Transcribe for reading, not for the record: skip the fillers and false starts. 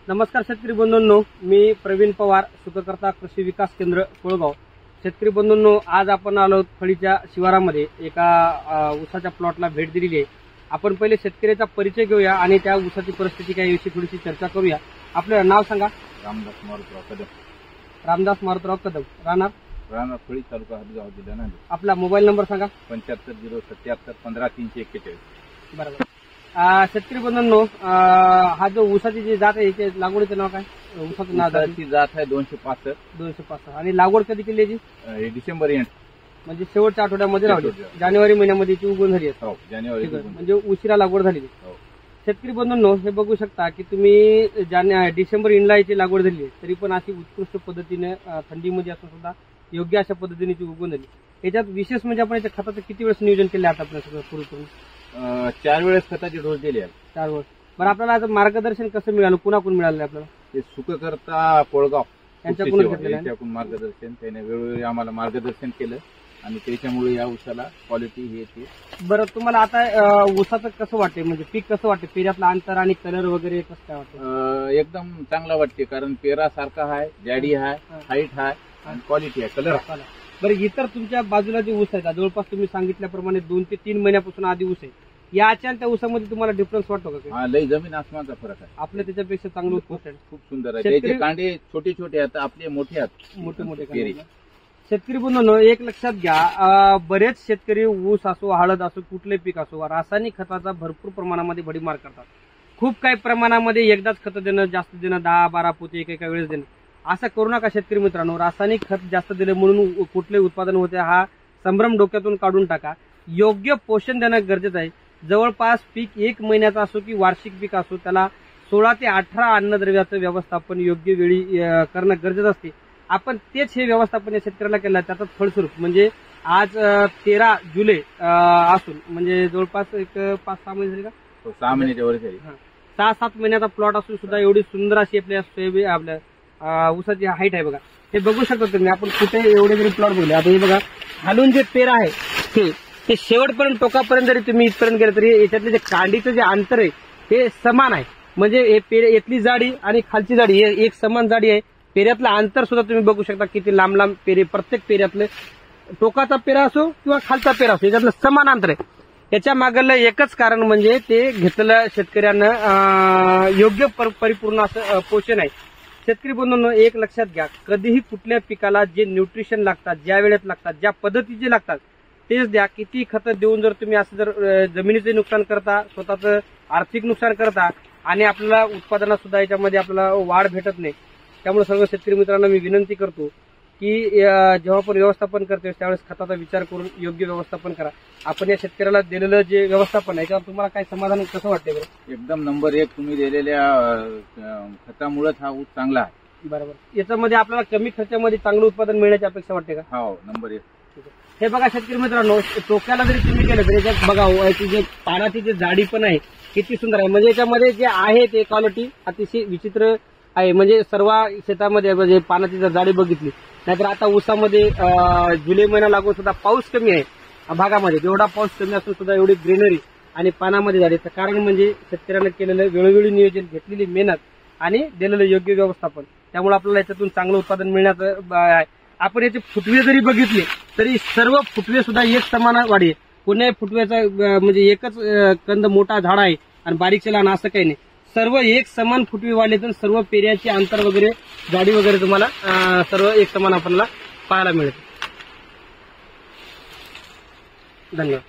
नमस्कार शेतकरी बंधूंनो, मी प्रवीण पवार, सुखकर्ता कृषी विकास केंद्र कोळगाव। शेतकरी बंधूंनो, आज आपण आलो फळीच्या शिवारामध्ये एका ऊसाच्या प्लॉटला भेट दिलेली आहे। आपण पहिले शेतकऱ्याचा परिचय घेऊया आणि त्या ऊसाची परिस्थिती काय याविषयी थोडीशी चर्चा करूया। आपलं नाव सांगा? रामदास मारुतराव कदम। रामदास मारुतराव कदम, राहणार फळी, तालुका हदगाव, जिल्हा नांदेड। आपला मोबाईल नंबर सांगा? 7507715341। बरोबर। शेतकरी बंधूंनो, हा जो ऊसाची जी जात आहे याच्या लागवडीचं नाव काय? ऊसाचं नाव ऊसाची जात आहे 265 आणि लागवड कधी केली याची? डिसेंबर एंड म्हणजे शेवटच्या आठवड्यामध्ये लावली, जानेवारी महिन्यामध्ये ती उगवण झाली आहे। हो, जानेवारी म्हणजे उशिरा लागवड झाली। हो। शेतकरी बंधूंनो, हे बघू शकता की तुम्ही डिसेंबर एंडला याची लागवड झाली आहे, तरी पण अशी उत्कृष्ट पद्धतीने थंडीमध्ये असून सुद्धा योग्य अशा पद्धतीने ती उगवण झाली। याच्यात विशेष म्हणजे आपण याच्या खताचं किती वेळेस नियोजन केलं आता आपण सगळं पूर्ण? 4 वेळेस खताची डोस दिली आहे। 4 वेळेस। बरं, आपल्याला आता मार्गदर्शन कसं मिळालं, कुणाकडून मिळालं आपल्याला? ते सुखकर्ता कोळगाव यांच्याकडून घेतलेलं आहे? त्यांच्याकडून मार्गदर्शन, त्याने वेळोवेळी आम्हाला मार्गदर्शन केलं आणि त्याच्यामुळे या ऊसाला क्वालिटी हे येते। बरं, तुम्हाला आता ऊसाचं कसं वाटते, म्हणजे पीक कसं वाटते? पेऱ्यातलं अंतर आणि कलर वगैरे कसं काय वाटतं? एकदम चांगला वाटते, कारण पेरा सारखा आहे, जाडी आहे, हाईट आहे आणि क्वालिटी आहे, कलर। बरं, इतर तुमच्या बाजूला जे ऊस आहेत, जवळपास तुम्ही सांगितल्याप्रमाणे 2 ते 3 महिन्यापासून आधी ऊस आहे, याच्या आणि त्या ऊसामध्ये तुम्हाला डिफरन्स वाटतो का? हा, लई जमीन आसमानचा फरक आहे। आपल्या त्याच्यापेक्षा चांगलं उत्पन्न खूप सुंदर आहे। त्याचे कांडे छोटे छोटे आहेत, आपले मोठे आहेत, मोठे कांडे। शेतकरी बंधूंनो, एक लक्षात घ्या, बरेच शेतकरी ऊस असो, हळद असो, कुठले पीक असो, रासायनिक खताचा भरपूर प्रमाणामध्ये भडीमार करतात। खूप काही प्रमाणामध्ये एकदाच खत देणं, जास्त देणं, 10-12 पोते एका वेळेस देणं, असं करू नका शेतकरी मित्रांनो। रासायनिक खत जास्त दिले म्हणून कुठले उत्पादन होते हा संभ्रम डोक्यातून काढून टाका। योग्य पोषण देणं गरजेचं आहे। जवळपास पीक 1 महिन्याचा असो की वार्षिक पीक असो, त्याला 16 ते 18 अन्नद्रव्याचं व्यवस्थापन योग्य वेळी करणं गरजेचं असते। आपण तेच हे व्यवस्थापन या शेतकऱ्याला केलं, त्याचं फळस्वरूप म्हणजे आज 13 जुलै असून म्हणजे जवळपास एक 5-6 महिने झाले का? 6 महिन्याच्या वर झाली। 6-7 महिन्याचा प्लॉट असून सुद्धा एवढी सुंदर अशी आपल्या सोयाबीन आपल्या ऊसाची हाईट आहे बघा। हे बघू शकता तुम्ही, आपण कुठे एवढे जरी प्लॉट बघले, आता हे बघा खालून जे पेरा आहे ते शेवटपर्यंत टोकापर्यंत जरी तुम्ही इथपर्यंत गेले तरी याच्यातले जे कांडीचं जे अंतर आहे ते समान आहे। म्हणजे हे पेरे इथली जाडी आणि खालची जाडी हे एक समान जाडी आहे। पेऱ्यातलं अंतर सुद्धा तुम्ही बघू शकता किती लांब लांब पेरे, प्रत्येक पेऱ्यातले टोकाचा पेरा असो किंवा खालचा पेरा असो, याच्यातलं समान अंतर आहे। त्याच्या मागलं एकच कारण म्हणजे ते घेतलेलं शेतकऱ्यांना योग्य परिपूर्ण असं पोषण आहे। शेतकरी बंधूंनो, एक लक्षात घ्या, कधीही कुठल्या पिकाला जे न्यूट्रिशन लागतात, ज्या वेळेत लागतात, ज्या पद्धतीचे लागतात तेच द्या। किती खतं देऊन जर तुम्ही असं जर जमिनीचे नुकसान करता, स्वतःचं आर्थिक नुकसान करता आणि आपल्याला उत्पादनात सुद्धा याच्यामध्ये आपल्याला वाढ भेटत नाही। त्यामुळे सर्व शेतकरी मित्रांना मी विनंती करतो की जेव्हा आपण व्यवस्थापन करतो त्यावेळेस खताचा विचार करून योग्य व्यवस्थापन करा। आपण या शेतकऱ्याला दिलेलं जे व्यवस्थापन आहे याच्यावर तुम्हाला काय समाधान कसं वाटते बरं? एकदम नंबर 1 तुम्ही दिलेल्या खतामुळेच हा ऊस चांगला आहे। बरोबर। याच्यामध्ये आपल्याला कमी खर्चामध्ये चांगलं उत्पादन मिळण्याची अपेक्षा वाटते का? हो, नंबर 1। हे बघा शेतकरी मित्रांनो, टोक्याला जरी तुम्ही गेलं तरी याच्यात बघा याची जे पानाची जी जाडी पण आहे किती सुंदर आहे। म्हणजे याच्यामध्ये जे आहे ते क्वालिटी अतिशय विचित्र आहे। म्हणजे सर्व शेतामध्ये म्हणजे पानाची जर जाडी बघितली, नाहीतर आता ऊसामध्ये जुलै महिना लागून सुद्धा पाऊस कमी आहे भागामध्ये, एवढा पाऊस कमी असून सुद्धा एवढी ग्रीनरी आणि पानामध्ये जाडीचं कारण म्हणजे शेतकऱ्यांना केलेलं वेळोवेळी नियोजन, घेतलेली मेहनत आणि दिलेलं योग्य व्यवस्थापन। त्यामुळे आपल्याला याच्यातून चांगलं उत्पादन मिळण्याचं आहे। आपण याचे फुटवे जरी बघितले तरी सर्व फुटवे सुद्धा एक समान वाढी आहे। कोण्याही फुटव्याचा म्हणजे एकच कंद मोठा झाड आहे आणि बारीकचे लहान असं काही नाही, सर्व एक समान फुटवे वाढले तर सर्व पेऱ्याचे अंतर वगैरे, जाडी वगैरे तुम्हाला सर्व एक समान आपल्याला पाहायला मिळते। धन्यवाद।